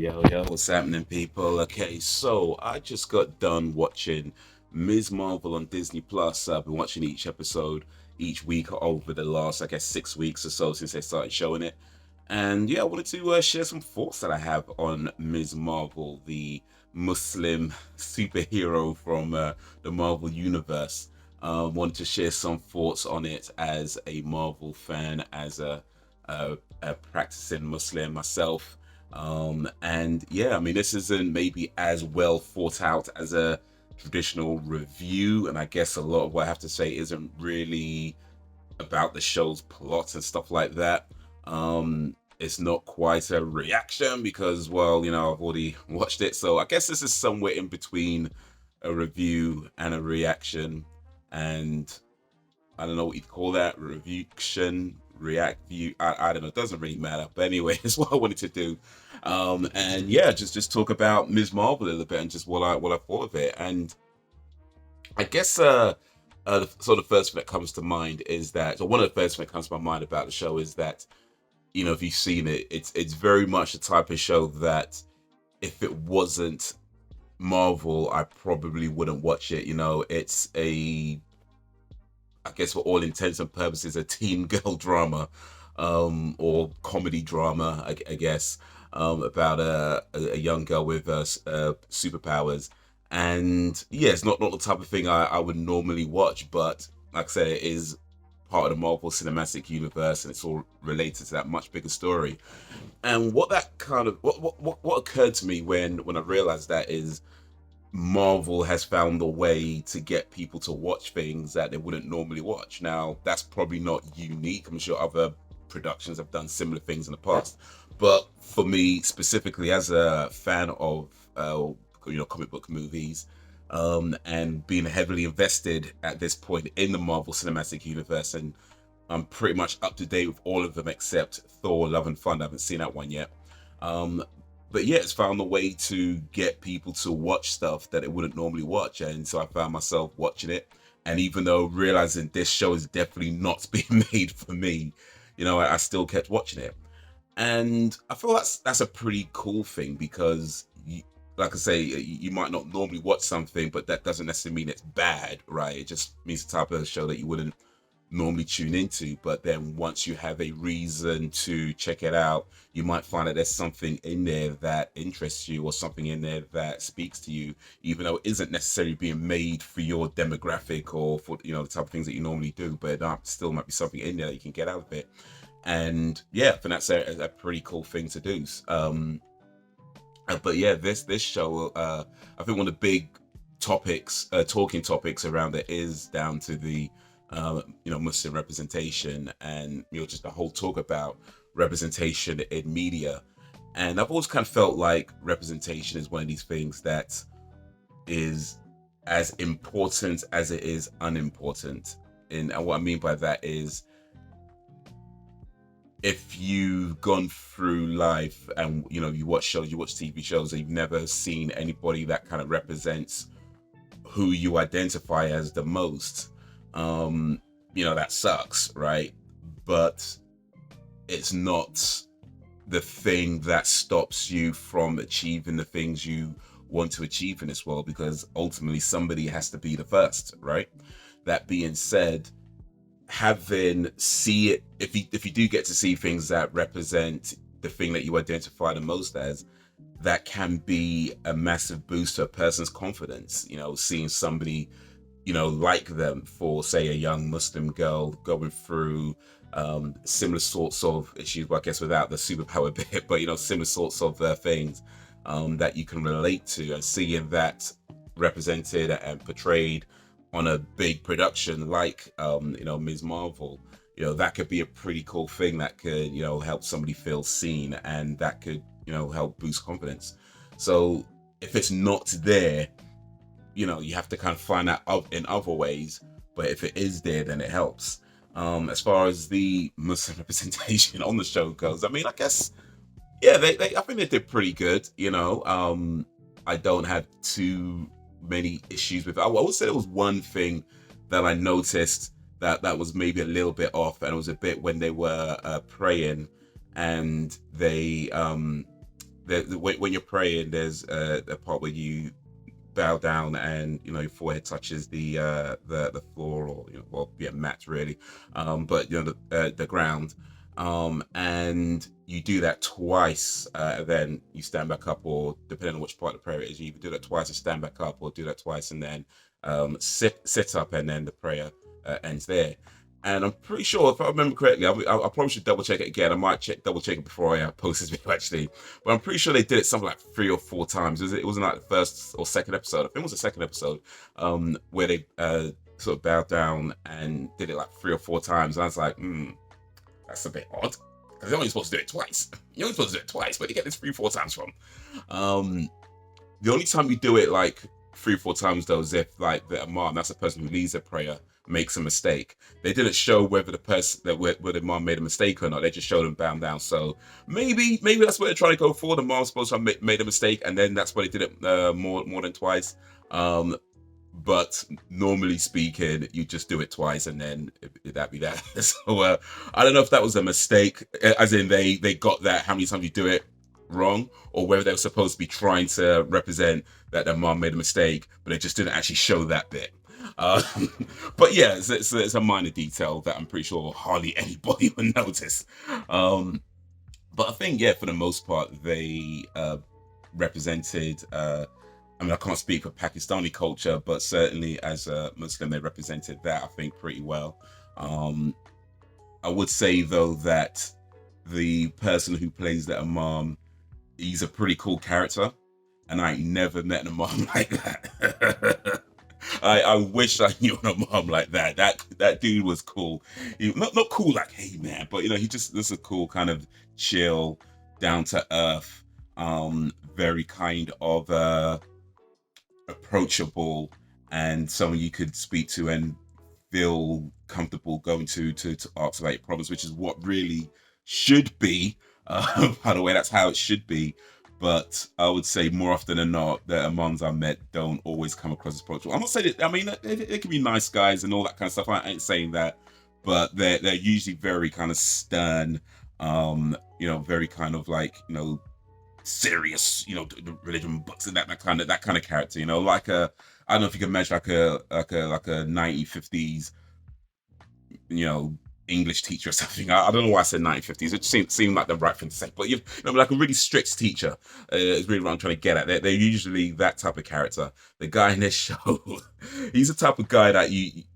Yo, what's happening, people? Okay, so I just got done watching Ms. Marvel on Disney Plus. I've been watching each episode each week over the last, I guess, 6 weeks or so since they started showing it. And yeah, I wanted to share some thoughts that I have on Ms. Marvel, the Muslim superhero from the Marvel Universe. Wanted to share some thoughts on it as a Marvel fan, as a practicing Muslim myself. And yeah, I mean, this isn't maybe as well thought out as a traditional review, and I guess a lot of what I have to say isn't really about the show's plot and stuff like that. It's not quite a reaction because, well, I've already watched it, so I guess this is somewhere in between a review and a reaction, and I don't know what you'd call that, reaction, react, view. I don't know. It doesn't really matter. But anyway, it's what I wanted to do. And yeah, just talk about Ms. Marvel a little bit and just what I thought of it. And I guess the sort of first thing that comes to mind is that, or one of the first things that comes to my mind about the show is that, if you've seen it, it's very much the type of show that if it wasn't Marvel, I probably wouldn't watch it. It's I guess for all intents and purposes, a teen girl drama, or comedy drama, I guess, about a young girl with superpowers. And yeah, it's not the type of thing I would normally watch, but like I said, it is part of the Marvel Cinematic Universe, and it's all related to that much bigger story. And what that kind of what occurred to me when I realized that is Marvel has found a way to get people to watch things that they wouldn't normally watch. Now, that's probably not unique. I'm sure other productions have done similar things in the past. But for me, specifically as a fan of, comic book movies, and being heavily invested at this point in the Marvel Cinematic Universe, and I'm pretty much up to date with all of them except Thor: Love and Thunder. I haven't seen that one yet. Um, but yeah, it's found a way to get people to watch stuff that they wouldn't normally watch, and so I found myself watching it. And even though realizing this show is definitely not being made for me, I still kept watching it, and I feel that's a pretty cool thing because, like I say, you might not normally watch something, but that doesn't necessarily mean it's bad, right? It just means the type of show that you wouldn't normally tune into. But then once you have a reason to check it out, you might find that there's something in there that interests you, or something in there that speaks to you, even though it isn't necessarily being made for your demographic or for the type of things that you normally do. But it still might be something in there that you can get out of it. And yeah, I think that's a pretty cool thing to do. But yeah, this show, I think one of the big topics, talking topics around it, is down to the Muslim representation, and just the whole talk about representation in media. And I've always kind of felt like representation is one of these things that is as important as it is unimportant. And what I mean by that is, if you've gone through life and you watch shows, you watch TV shows, and you've never seen anybody that kind of represents who you identify as the most, that sucks, right? But it's not the thing that stops you from achieving the things you want to achieve in this world, because ultimately somebody has to be the first, right? That being said, if you do get to see things that represent the thing that you identify the most as, that can be a massive boost to a person's confidence. Seeing somebody like them, for say a young Muslim girl going through similar sorts of issues, well, I guess without the superpower bit, but similar sorts of things that you can relate to, and seeing that represented and portrayed on a big production like Ms. Marvel, that could be a pretty cool thing that could help somebody feel seen, and that could help boost confidence. So if it's not there, you have to kind of find that out in other ways, but if it is there, then it helps. As far as the Muslim representation on the show goes, I mean, I guess, yeah, I think they did pretty good. I don't have too many issues with it. I would say there was one thing that I noticed that was maybe a little bit off, and it was a bit when they were praying, and they when you're praying, there's a part where you bow down and your forehead touches the floor, or well, yeah, mat really, but the ground, and you do that twice, then you stand back up, or depending on which part of the prayer it is, you either do that twice and stand back up, or do that twice and then sit up, and then the prayer ends there. And I'm pretty sure, if I remember correctly, I probably should double check it again. I might double check it before I post this video actually, but I'm pretty sure they did it something like 3 or 4 times. It wasn't like the first or second episode. I think it was the second episode, where they sort of bowed down and did it like 3 or 4 times. And I was like, that's a bit odd, because they're only supposed to do it twice. You're only supposed to do it twice, but you get this 3 or 4 times from. The only time you do it like 3 or 4 times though is if like the imam, that's the person who leads a prayer, makes a mistake. They didn't show whether the person that whether the mom made a mistake or not. They just showed them bound down. So maybe that's what they're trying to go for. The mom's supposed to have made a mistake, and then that's why they did it more than twice. But normally speaking, you just do it twice, and then that be that. So I don't know if that was a mistake, as in they got that how many times you do it wrong, or whether they were supposed to be trying to represent that their mom made a mistake, but they just didn't actually show that bit. But yeah, it's a minor detail that I'm pretty sure hardly anybody would notice. But I think, yeah, for the most part, they represented. I mean, I can't speak for Pakistani culture, but certainly as a Muslim, they represented that, I think, pretty well. I would say though that the person who plays the imam, he's a pretty cool character, and I ain't never met an imam like that. I wish I knew a mom like that. That dude was cool. Not cool like, hey man, but he just a cool kind of chill, down to earth, very kind of approachable, and someone you could speak to and feel comfortable going to ask about your problems, which is what really should be. By the way, that's how it should be. But I would say more often than not, the imams I met don't always come across as approachable. I'm not saying that, I mean, they can be nice guys and all that kind of stuff. I ain't saying that, but they're usually very kind of stern, very kind of like, serious, the religion books and that kind of character, like I don't know if you can imagine like a 1950s, English teacher or something. I don't know why I said 1950s. It just seemed like the right thing to say. But like a really strict teacher is really what I'm trying to get at. They're usually that type of character. The guy in this show, he's the type of guy that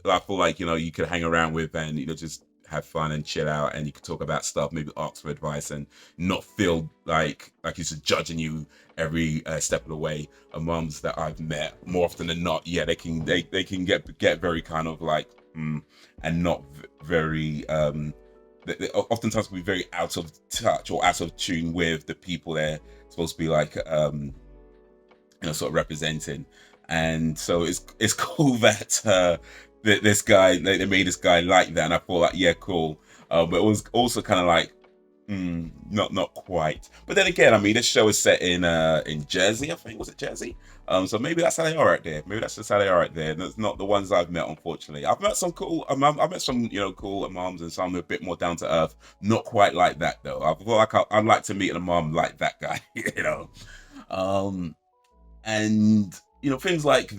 I feel like you could hang around with and just have fun and chill out, and you could talk about stuff, maybe ask for advice, and not feel like he's just judging you every step of the way. Amongst that I've met, more often than not, yeah, they can get very kind of like and not very they oftentimes can be very out of touch or out of tune with the people they're supposed to be like sort of representing. And so it's cool that this guy, they made this guy like that, and I thought like, yeah, cool. But it was also kind of like not quite. But then again, I mean, this show is set in Jersey, I think. Was it Jersey? So maybe that's how they are right there. Maybe that's just how they are right there. That's not the ones I've met, unfortunately. I've met some cool, I've met some cool imams, and some a bit more down to earth. Not quite like that though. I feel like I'd like to meet an imam like that guy, and things like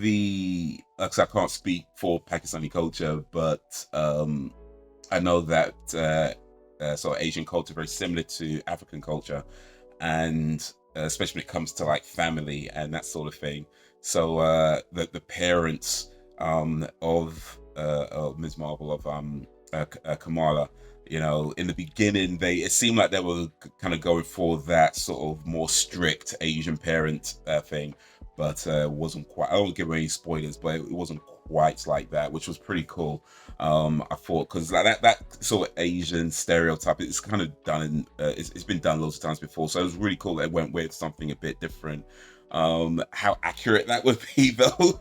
like I can't speak for Pakistani culture, but I know that sort of Asian culture very similar to African culture, and especially when it comes to like family and that sort of thing. So the parents of Ms. Marvel, of Kamala, in the beginning, it seemed like they were kind of going for that sort of more strict Asian parent thing, but wasn't quite. I don't give any spoilers, but it wasn't quite like that, which was pretty cool. I thought, because like that sort of Asian stereotype, it's kind of done in it's been done loads of times before, so it was really cool that it went with something a bit different. How accurate that would be though,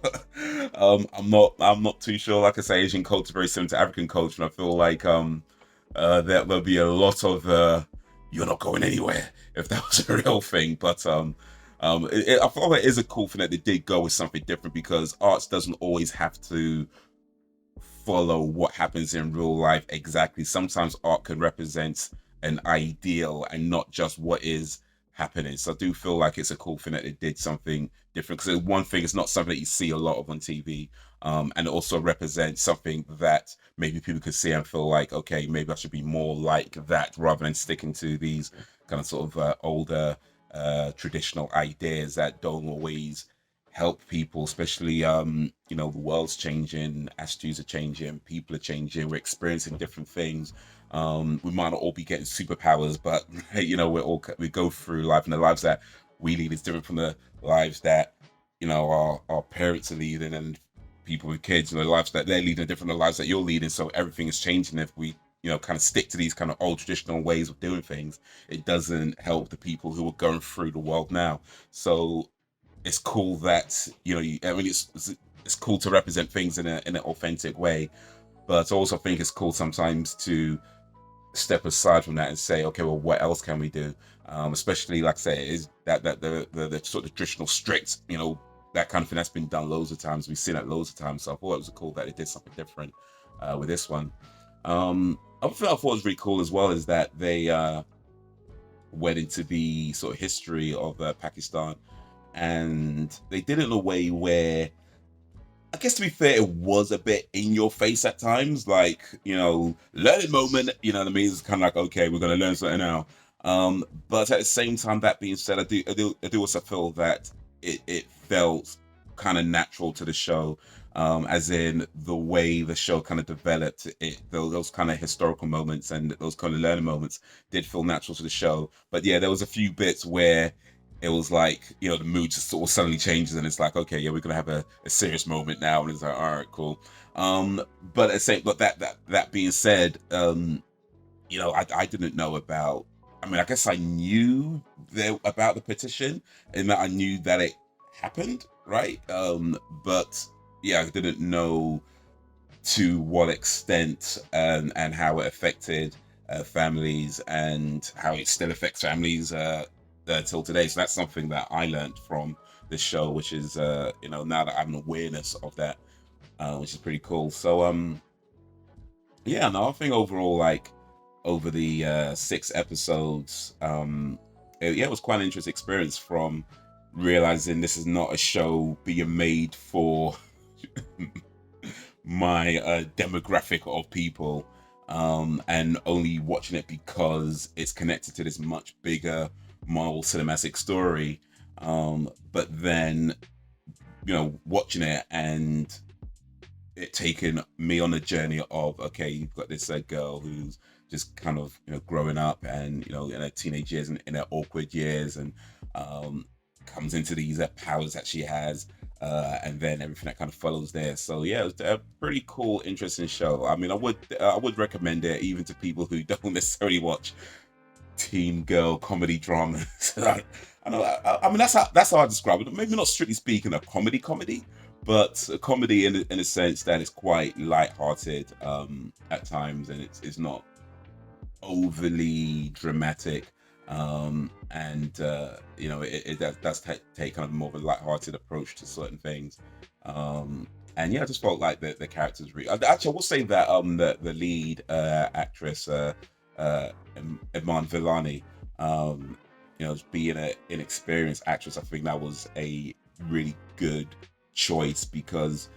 I'm not too sure. Like I say, Asian culture very similar to African culture, and I feel like there'll be a lot of you're not going anywhere if that was a real thing. But I feel like it is a cool thing that they did go with something different, because arts doesn't always have to follow what happens in real life exactly. Sometimes art can represent an ideal and not just what is happening. So I do feel like it's a cool thing that they did something different, because one thing, it's not something that you see a lot of on TV, and it also represents something that maybe people could see and feel like, okay, maybe I should be more like that rather than sticking to these kind of sort of older traditional ideas that don't always help people, especially the world's changing, attitudes are changing, people are changing, we're experiencing different things. We might not all be getting superpowers, but we go through life, and the lives that we lead is different from the lives that our parents are leading, and people with kids, the lives that they're leading are different than the lives that you're leading. So everything is changing. If we kind of stick to these kind of old traditional ways of doing things, it doesn't help the people who are going through the world now. So it's cool that I mean, it's cool to represent things in an authentic way, but I also think it's cool sometimes to step aside from that and say, okay, well, what else can we do? Especially, like I say, is that the sort of traditional strict, that kind of thing that's been done loads of times. We've seen it loads of times. So I thought it was cool that they did something different with this one. Other thing I thought was really cool as well is that they went into the sort of history of Pakistan, and they did it in a way where, I guess, to be fair, it was a bit in your face at times, like, learning moment, you know what I mean? It's kind of like, okay, we're going to learn something now. But at the same time, that being said, I do also feel that it felt kind of natural to the show, as in the way the show kind of developed. Those kind of historical moments and those kind of learning moments did feel natural to the show. But yeah, there was a few bits where it was like, the mood just sort of suddenly changes, and it's like, okay, yeah, we're gonna have a serious moment now, and it's like, all right, cool. But at the same, but that being said, I didn't know about. I mean, I guess I knew there about the petition, and that I knew that it happened, right? But yeah, I didn't know to what extent, and how it affected families, and how it still affects families till today. So that's something that I learned from this show, which is now that I have an awareness of that, which is pretty cool. So yeah, no, I think overall, like, over the 6 episodes, it was quite an interesting experience, from realizing this is not a show being made for my demographic of people, and only watching it because it's connected to this much bigger Marvel cinematic story. But then, watching it and it taken me on a journey of, okay, you've got this girl who's just kind of growing up, and in her teenage years and in her awkward years, and um comes into these powers that she has, and then everything that kind of follows there. So yeah, it was a pretty cool, interesting show. I mean, I would recommend it even to people who don't necessarily watch teen girl comedy dramas. I know. I mean, that's how I describe it. Maybe not strictly speaking a comedy, but a comedy in a sense that it's quite light-hearted at times, and it's not overly dramatic. And does take kind of more of a light-hearted approach to certain things. And yeah, I just felt like the characters really. Actually, I will say that the lead actress, Iman Vellani, as being an inexperienced actress, I think that was a really good choice, because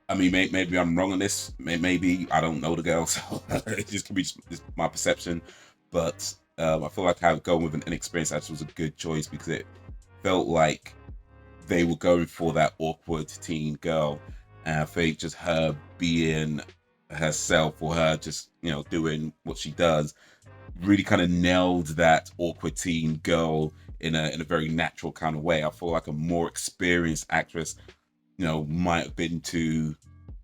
I mean, maybe I'm wrong on this. Maybe I don't know the girl, so it just could be just my perception. But I feel like going with an inexperienced actress was a good choice, because it felt like they were going for that awkward teen girl, and I think just her being herself, or her just doing what she does, really kind of nailed that awkward teen girl in a very natural kind of way. I feel like a more experienced actress, might have been too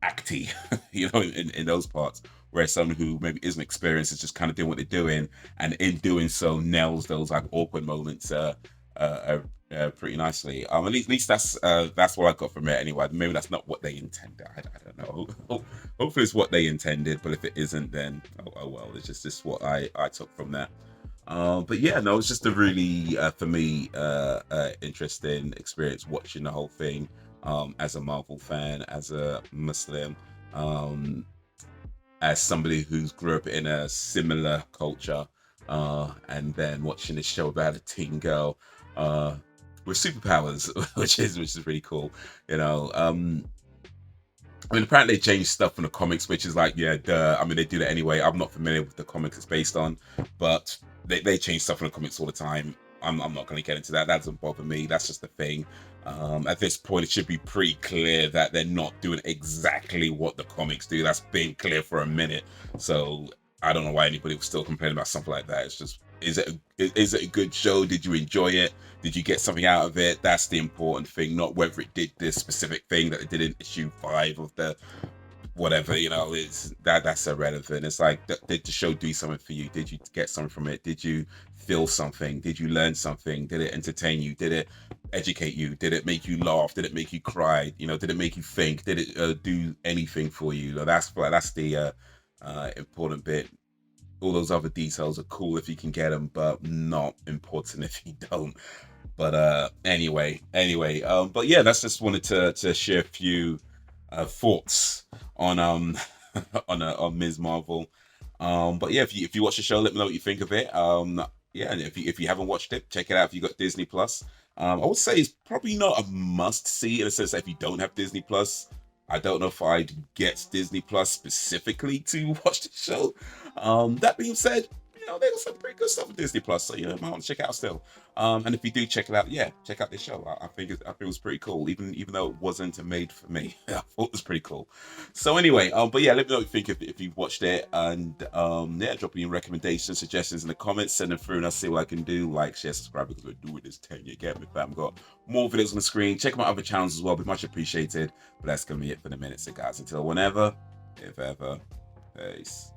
acty, in those parts. Whereas someone who maybe isn't experienced is just kind of doing what they're doing, and in doing so nails those like awkward moments pretty nicely. At least that's what I got from it anyway. Maybe that's not what they intended. I don't know. Hopefully it's what they intended, but if it isn't, then oh well. It's just what I took from that. But yeah, no, it's just a really, for me, interesting experience watching the whole thing, as a Marvel fan, as a Muslim, um, as somebody who's grew up in a similar culture. and then watching this show about a teen girl with superpowers, which is really cool. You know, I mean, apparently they changed stuff from the comics, which is like, yeah, duh. I mean, they do that anyway. I'm not familiar with the comics it's based on, but they change stuff from the comics all the time. I'm not going to get into that. That doesn't bother me. That's just the thing. At this point, it should be pretty clear that they're not doing exactly what the comics do. That's been clear for a minute. So I don't know why anybody was still complaining about something like that. It's just, is it a good show? Did you enjoy it? Did you get something out of it? That's the important thing, not whether it did this specific thing that it did in issue 5 of the whatever. It's that's irrelevant. It's like, did the show do something for you? Did you get something from it? Did you feel something? Did you learn something? Did it entertain you? Did it educate you? Did it make you laugh? Did it make you cry? Did it make you think? Did it do anything for you? That's the important bit. All those other details are cool if you can get them, but not important if you don't. But but yeah, that's just wanted to share a few thoughts on on Ms. Marvel. But yeah, if you watch the show, let me know what you think of it. Yeah, and if you haven't watched it, check it out if you got Disney Plus. I would say it's probably not a must see in a sense that if you don't have Disney Plus, I don't know if I'd get Disney Plus specifically to watch the show. That being said, they got some pretty good stuff on Disney Plus, so you might want to check it out still. And if you do check it out, yeah, check out this show. I think it was pretty cool, even though it wasn't made for me. I thought it was pretty cool. So anyway, but yeah, let me know what you think if you've watched it, and yeah, drop me your recommendations, suggestions in the comments, send them through, and I'll see what I can do. Like, share, subscribe, because we're doing this 10-year get me, fam. Got more videos on the screen. Check my other channels as well, be much appreciated. But that's gonna be it for the minute, so guys. Until whenever, if ever, peace.